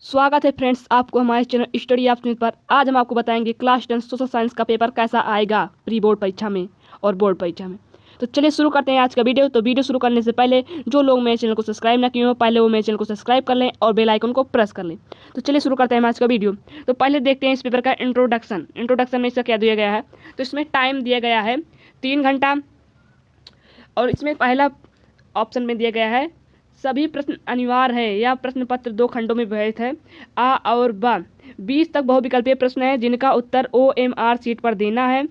स्वागत है फ्रेंड्स आपको हमारे चैनल स्टडी ऑफ स्मिथ पर। आज हम आपको बताएंगे क्लास 10 सोशल साइंस का पेपर कैसा आएगा प्री बोर्ड परीक्षा में और बोर्ड परीक्षा में। तो चलिए शुरू करते हैं आज का वीडियो। तो वीडियो शुरू करने से पहले जो लोग मेरे चैनल को सब्सक्राइब ना किए हो पहले वो मेरे चैनल को सब्सक्राइब कर लें और बेल आइकन को प्रेस कर लें। तो चलिए शुरू करते हैं आज का वीडियो। तो पहले देखते हैं इस पेपर का इंट्रोडक्शन में इसका क्या दिया गया है। तो इसमें टाइम दिया गया है 3 घंटा और इसमें पहला ऑप्शन में दिया गया है सभी प्रश्न अनिवार्य है या प्रश्न पत्र 2 खंडों में विभाजित है। आ और ब 20 तक बहुविकल्पीय प्रश्न है जिनका उत्तर OMR सीट पर देना है।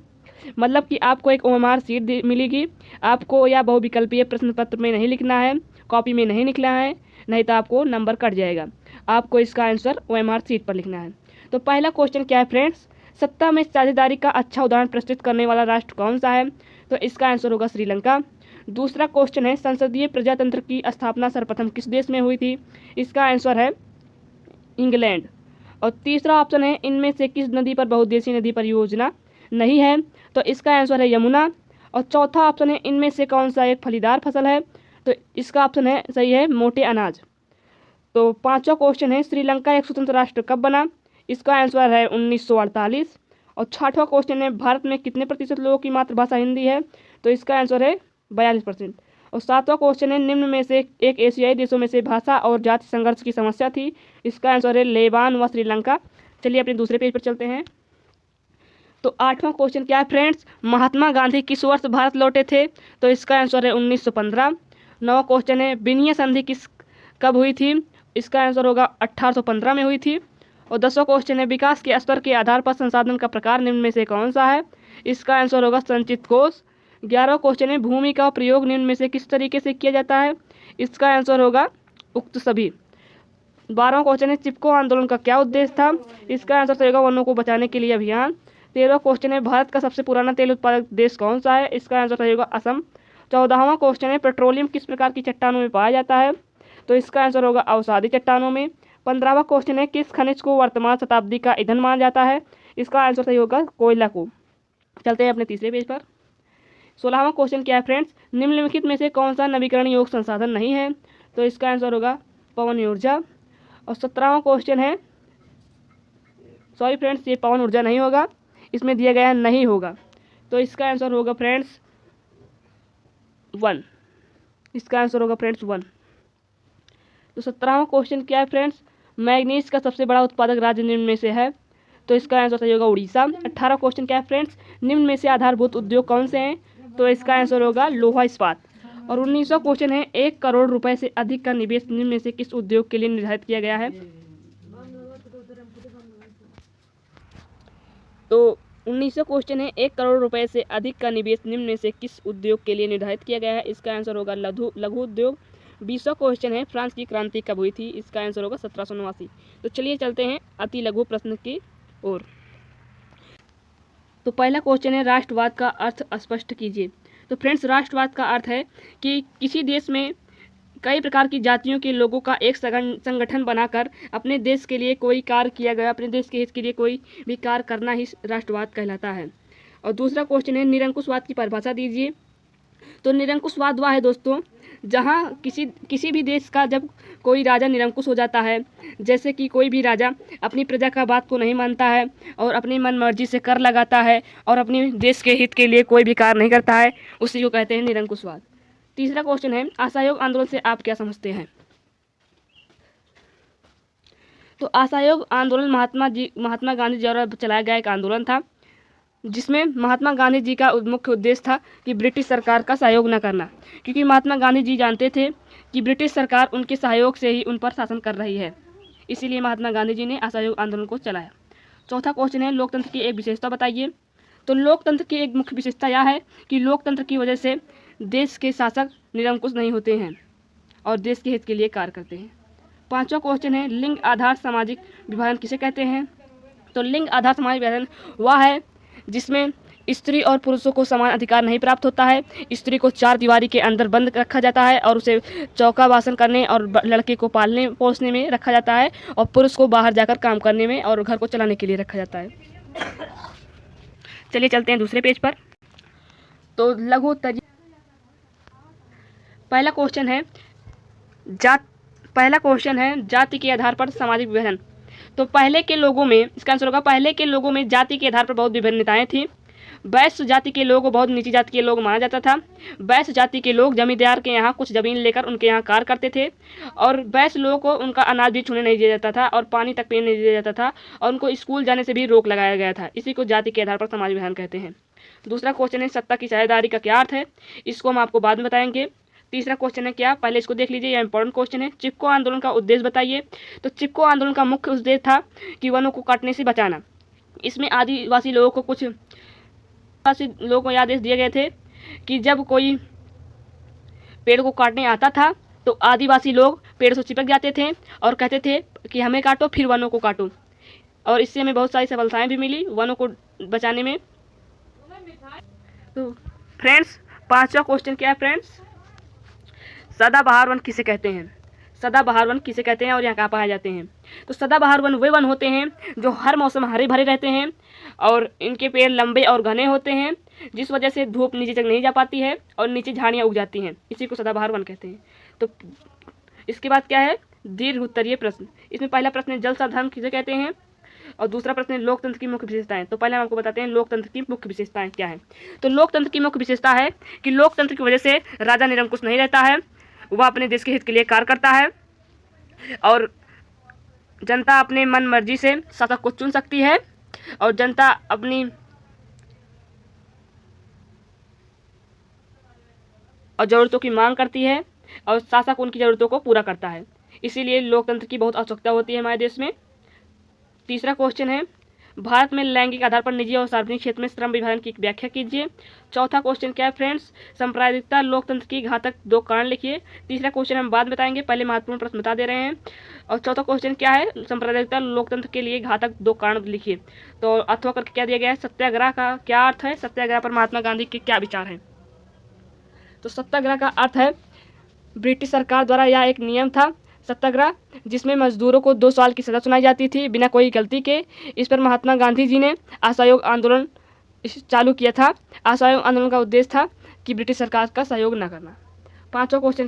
मतलब कि आपको एक OMR सीट मिलेगी, आपको या बहुविकल्पीय प्रश्न पत्र में नहीं लिखना है, कॉपी में नहीं लिखना है, नहीं तो आपको नंबर कट जाएगा। आपको इसका आंसर OMR सीट पर लिखना है। तो पहला क्वेश्चन क्या है फ्रेंड्स, सत्ता में साझेदारी का अच्छा उदाहरण प्रस्तुत करने वाला राष्ट्र कौन सा है। तो इसका आंसर होगा श्रीलंका। दूसरा क्वेश्चन है संसदीय प्रजातंत्र की स्थापना सर्वप्रथम किस देश में हुई थी। इसका आंसर है इंग्लैंड। और तीसरा ऑप्शन है इनमें से किस नदी पर बहुउद्देशीय नदी परियोजना नहीं है। तो इसका आंसर है यमुना। और चौथा ऑप्शन है इनमें से कौन सा एक फलीदार फसल है। तो इसका ऑप्शन है सही है मोटे अनाज। तो पांचवा क्वेश्चन है श्रीलंका एक स्वतंत्र राष्ट्र कब बना। इसका आंसर है 1948। और छठवां क्वेश्चन है भारत में कितने प्रतिशत लोगों की मातृभाषा हिंदी है। तो इसका आंसर है 42%। और सातवां क्वेश्चन है निम्न में से एक एशियाई देशों में से भाषा और जाति संघर्ष की समस्या थी। इसका आंसर है लेबान व श्रीलंका। चलिए अपने दूसरे पेज पर चलते हैं। तो आठवां क्वेश्चन क्या है फ्रेंड्स, महात्मा गांधी किस वर्ष भारत लौटे थे। तो इसका आंसर है 1915। नौवां क्वेश्चन है विनिमय संधि कब हुई थी। इसका आंसर होगा 1815 में हुई थी। और 10वां क्वेश्चन है विकास के स्तर के आधार पर संसाधन का प्रकार निम्न में से कौन सा है। इसका आंसर होगा संचित कोष। 11वां क्वेश्चन है भूमि का प्रयोग निम्न में से किस तरीके से किया जाता है। इसका आंसर होगा उक्त सभी। 12वां क्वेश्चन है चिपको आंदोलन का क्या उद्देश्य था। इसका आंसर सही होगा वनों को बचाने के लिए अभियान। 13वां क्वेश्चन है भारत का सबसे पुराना तेल उत्पादक देश कौन सा है। इसका आंसर सही होगा असम। 14वां क्वेश्चन है पेट्रोलियम किस प्रकार की चट्टानों में पाया जाता है। तो इसका आंसर होगा अवसादी चट्टानों में। 15वां क्वेश्चन है किस खनिज को वर्तमान शताब्दी का ईंधन माना जाता है। इसका आंसर सही होगा कोयला को। चलते हैं अपने तीसरे पेज पर। 16वां क्वेश्चन क्या है फ्रेंड्स, निम्नलिखित में से कौन सा नवीकरण योग्य संसाधन नहीं है। तो इसका आंसर होगा पवन ऊर्जा। और 17वां क्वेश्चन है, सॉरी फ्रेंड्स ये पवन ऊर्जा नहीं होगा, इसमें दिया गया नहीं होगा। तो इसका आंसर होगा फ्रेंड्स 1। इसका आंसर होगा फ्रेंड्स 1। तो 17वां क्वेश्चन क्या है फ्रेंड्स, मैग्नीज का सबसे बड़ा उत्पादक राज्य निम्न में से है। तो इसका आंसर सही होगा उड़ीसा। 18वां क्वेश्चन क्या है फ्रेंड्स, निम्न में से आधारभूत उद्योग कौन से हैं। तो इसका आंसर होगा लोहा इस्पात। और 19वां क्वेश्चन है 1 करोड़ रुपए से अधिक का निवेश निम्न में से किस उद्योग के लिए निर्धारित किया गया है। तो 19वां क्वेश्चन है 1 करोड़ रुपए से अधिक का निवेश निम्न में से किस उद्योग के लिए निर्धारित किया गया है। इसका आंसर होगा लघु उद्योग। 20वां क्वेश्चन है फ्रांस की क्रांति कब हुई थी। इसका आंसर होगा 1789। तो चलिए चलते हैं अति लघु प्रश्न की ओर। तो पहला क्वेश्चन है राष्ट्रवाद का अर्थ स्पष्ट कीजिए। तो फ्रेंड्स राष्ट्रवाद का अर्थ है कि किसी देश में कई प्रकार की जातियों के लोगों का एक संगठन बनाकर अपने देश के लिए कोई कार्य किया गया, अपने देश के हित के लिए कोई भी कार्य करना ही राष्ट्रवाद कहलाता है। और दूसरा क्वेश्चन है निरंकुशवाद की परिभाषा दीजिए। तो निरंकुशवाद वह है दोस्तों जहाँ किसी भी देश का जब कोई राजा निरंकुश हो जाता है, जैसे कि कोई भी राजा अपनी प्रजा का बात को नहीं मानता है और अपनी मन मर्जी से कर लगाता है और अपने देश के हित के लिए कोई भी कार्य नहीं करता है, उसी को कहते हैं निरंकुशवाद। तीसरा क्वेश्चन है असहयोग आंदोलन से आप क्या समझते हैं। तो असहयोग आंदोलन महात्मा गांधी द्वारा चलाया गया एक आंदोलन था जिसमें महात्मा गांधी जी का मुख्य उद्देश्य था कि ब्रिटिश सरकार का सहयोग न करना, क्योंकि महात्मा गांधी जी जानते थे कि ब्रिटिश सरकार उनके सहयोग से ही उन पर शासन कर रही है, इसीलिए महात्मा गांधी जी ने असहयोग आंदोलन को चलाया। चौथा क्वेश्चन है लोकतंत्र की एक विशेषता बताइए। तो लोकतंत्र की एक मुख्य विशेषता यह है कि लोकतंत्र की वजह से देश के शासक निरंकुश नहीं होते हैं और देश के हित के लिए कार्य करते हैं। पांचवा क्वेश्चन है लिंग आधार सामाजिक विभाजन किसे कहते हैं। तो लिंग आधार सामाजिक विभाजन वह है जिसमें स्त्री और पुरुषों को समान अधिकार नहीं प्राप्त होता है। स्त्री को 4 दीवारी के अंदर बंद रखा जाता है और उसे चौका बासन करने और लड़के को पालने पोसने में रखा जाता है और पुरुष को बाहर जाकर काम करने में और घर को चलाने के लिए रखा जाता है। चलिए चलते हैं दूसरे पेज पर। तो लघु पहला क्वेश्चन है पहला क्वेश्चन है जाति के आधार पर सामाजिक विभाजन। तो पहले के लोगों में, इसका आंसर होगा पहले के लोगों में जाति के आधार पर बहुत विभिन्नताएं थी। वैश्य जाति के लोग को बहुत नीची जाति के लोग माना जाता था। वैश्य जाति के लोग जमींदार के यहाँ कुछ ज़मीन लेकर उनके यहाँ कार्य करते थे, और वैश्य लोगों को उनका अनाज भी छूने नहीं दिया जाता था और पानी तक पीने नहीं दिया जाता था, और उनको स्कूल जाने से भी रोक लगाया गया था। इसी को जाति के आधार पर सामाजिक विभाजन कहते हैं। दूसरा क्वेश्चन है सत्ता की साझेदारी का क्या अर्थ है, इसको हम आपको बाद में बताएंगे। तीसरा क्वेश्चन है क्या, पहले इसको देख लीजिए, यह इंपॉर्टेंट क्वेश्चन है। चिपको आंदोलन का उद्देश्य बताइए। तो चिपको आंदोलन का मुख्य उद्देश्य था कि वनों को काटने से बचाना। इसमें आदिवासी लोगों को आदेश दिए गए थे कि जब कोई पेड़ को काटने आता था तो आदिवासी लोग पेड़ से चिपक जाते थे और कहते थे कि हमें काटो फिर वनों को काटो, और इससे हमें बहुत सारी सफलताएं भी मिली वनों को बचाने में। तो फ्रेंड्स, पांचवा क्वेश्चन क्या है फ्रेंड्स, सदाबहार वन किसे कहते हैं। सदाबहार वन किसे कहते हैं और यहाँ कहाँ पाए जाते हैं। तो सदाबहार वन वे वन होते हैं जो हर मौसम हरे भरे रहते हैं, और इनके पेड़ लंबे और घने होते हैं, जिस वजह से धूप नीचे तक नहीं जा पाती है और नीचे झाड़ियाँ उग जाती हैं। इसी को सदाबहार वन कहते हैं। तो इसके बाद क्या है, दीर्घ उत्तरीय प्रश्न। इसमें पहला प्रश्न है जल संवर्धन किसे कहते हैं, और दूसरा प्रश्न है लोकतंत्र की मुख्य विशेषताएं। तो पहले हम आपको बताते हैं लोकतंत्र की मुख्य विशेषताएं क्या है। तो लोकतंत्र की मुख्य विशेषता है कि लोकतंत्र की वजह से राजा निरंकुश नहीं रहता है, वह अपने देश के हित के लिए कार्य करता है, और जनता अपने मन मर्जी से शासक को चुन सकती है, और जनता अपनी और ज़रूरतों की मांग करती है और शासक उनकी ज़रूरतों को पूरा करता है। इसीलिए लोकतंत्र की बहुत आवश्यकता होती है हमारे देश में। तीसरा क्वेश्चन है भारत में लैंगिक आधार पर निजी और सार्वजनिक क्षेत्र में श्रम विभाजन की व्याख्या कीजिए। चौथा क्वेश्चन क्या है फ्रेंड्स, सांप्रदायिकता लोकतंत्र की घातक 2 कारण लिखिए। तीसरा क्वेश्चन हम बाद में बताएंगे, पहले महत्वपूर्ण प्रश्न बता दे रहे हैं। और चौथा क्वेश्चन क्या है, सांप्रदायिकता लोकतंत्र के लिए घातक 2 कारण लिखिए। तो अथवा करके क्या दिया गया है, सत्याग्रह का क्या अर्थ है, सत्याग्रह पर महात्मा गांधी के क्या विचार हैं। तो सत्याग्रह का अर्थ है ब्रिटिश सरकार द्वारा यह एक नियम था सत्याग्रह, जिसमें मजदूरों को 2 साल की सजा सुनाई जाती थी बिना कोई गलती के। इस पर महात्मा गांधी जी ने असहयोग आंदोलन चालू किया था। असहयोग आंदोलन का उद्देश्य था कि ब्रिटिश सरकार का सहयोग न करना। पांचवा क्वेश्चन